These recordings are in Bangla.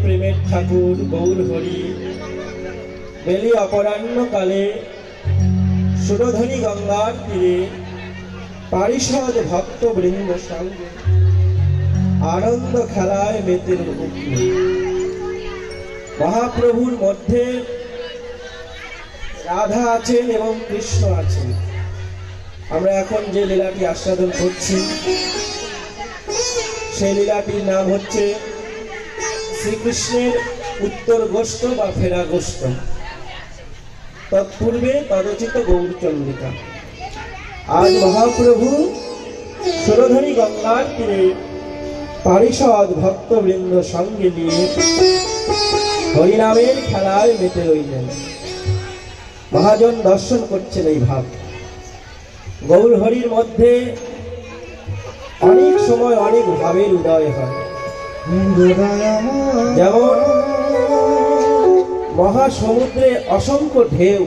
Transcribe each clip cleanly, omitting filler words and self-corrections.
প্রেমের ঠাকুর গৌর হরি বেলি অপরাহ্নকালে সুরধনী গঙ্গার তীরে পারিষদ ভক্তবৃন্দ সঙ্গে আনন্দ খেলায় মেতে উঠল। মহাপ্রভুর মধ্যে রাধা আছেন এবং কৃষ্ণ আছেন। আমরা এখন যে লীলাটি আস্বাদন করছি সেই লীলাটির নাম হচ্ছে শ্রীকৃষ্ণের উত্তর গোষ্ঠ বা ফেরা গোষ্ঠ। তৎপূর্বে তদচিত গৌরচন্দ্রিকা। আজ মহাপ্রভু সুরধনী গঙ্গার তীরে পারিষদ ভক্তবৃন্দ সঙ্গে নিয়ে হরিনামের খেলায় মেতে রইলেন। মহাজন দর্শন করছেন এই ভাব। গৌর হরির মধ্যে অনেক সময় অনেক ভাবের উদয় হয়। যেমন মহাসমুদ্রে অসংখ্য ঢেউ,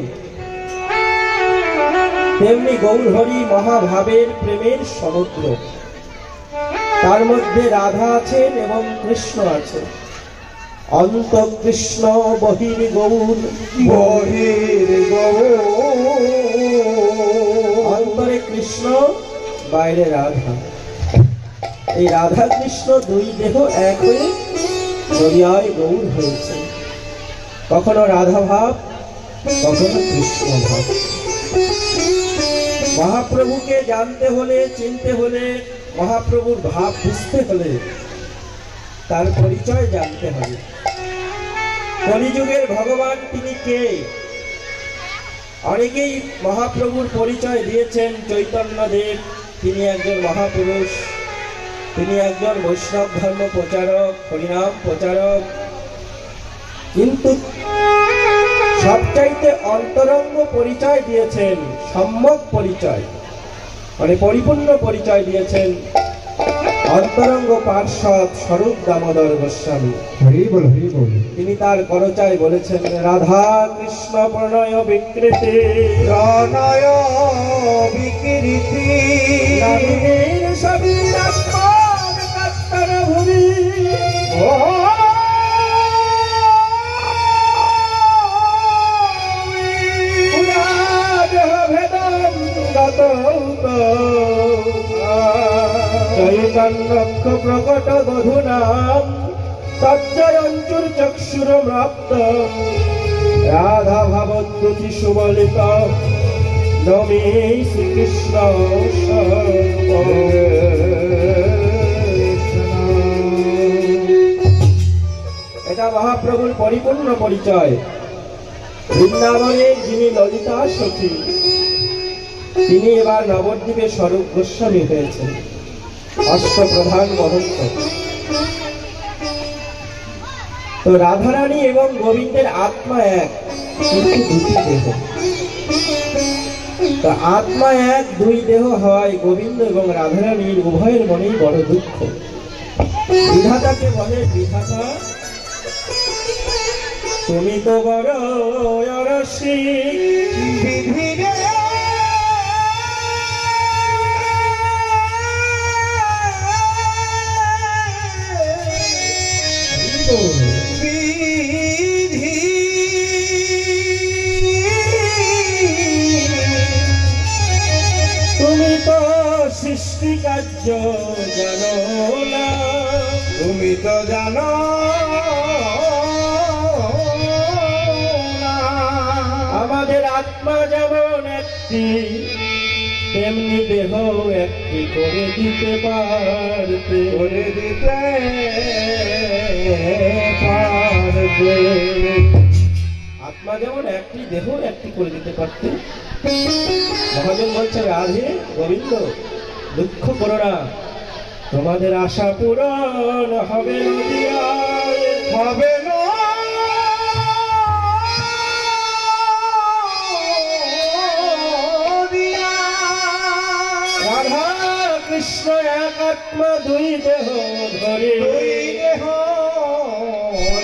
তেমনি গৌর হরি মহাভাবের প্রেমের সমুদ্র। তার মধ্যে রাধা আছেন এবং কৃষ্ণ আছেন। অন্ত কৃষ্ণ বহির গৌর, বহির গৌর। অন্তরে কৃষ্ণ, বাইরে রাধা। এই রাধা কৃষ্ণ দুই দেহ এক হয়ে দরিয়ায় গৌর হয়েছে। কখনো রাধা ভাব, কখনো কৃষ্ণ ভাব। মহাপ্রভুকে জানতে হলে, চিনতে হলে, মহাপ্রভুর ভাব বুঝতে হলে তার পরিচয় জানতে হবে। কলিযুগের ভগবান তিনি কে? অনেকেই মহাপ্রভুর পরিচয় দিয়েছেন। চৈতন্যদেব তিনি একজন মহাপুরুষ, তিনি একজন বৈষ্ণব ধর্ম প্রচারক, হরিনাম প্রচারক। কিন্তু সবচাইতে অন্তরঙ্গ পরিচয় দিয়েছেন, সম্যক পরিচয়, মানে পরিপূর্ণ পরিচয় দিয়েছেন অন্তরঙ্গ পার্ষদ স্বরূপ দামোদর গোস্বামী। হরি বল, হরি বল। তিনি তার করচায় বলেছেন, রাধা কৃষ্ণ প্রণয় বিকৃতি, প্রণয় বিকৃতি, রাধের সবীর আসমান কাত্তর ভূমি। চৈতন্যক্ষ প্রকট বধূনাম তজ্জয়ঞ্চুর চক্ষুরম্রাপ্ত রাধা ভাবদ্যুতি সুবলিত নমে শ্রীকৃষ্ণ। এটা মহাপ্রভুর পরিপূর্ণ পরিচয়। বৃন্দাবনে যিনি ললিতা সখী, তিনি এবার নবদ্বীপে স্বরূপ গোস্বামী হয়েছেন, অষ্টপ্রধান মহন্ত। তো রাধারানী এবং গোবিন্দের আত্মা এক, কিন্তু দুটি দেহ। তো আত্মা এক, দুই দেহ হয় গোবিন্দ এবং রাধারানীর উভয়ের মনেই বড় দুঃখ। বিধাতাকে বলে, বিধাতা তুমি তো বড় রসিক, বিধিরে বিধি তুমি তো সৃষ্টি কার্য জানো না, তুমি তো জানো না। আমাদের আত্মা যেমন একটি, তেমনি দেহ একটি করে দিতে পারতে, করে দিতে পারবে। আত্মা যেমন একটি, দেহ একটি করে দিতে পারতে। মহাজন বলছে, রাধে গোবিন্দ দুঃখ করো না, তোমাদের আশা পূরণ হবে নদিয়ায়, হবে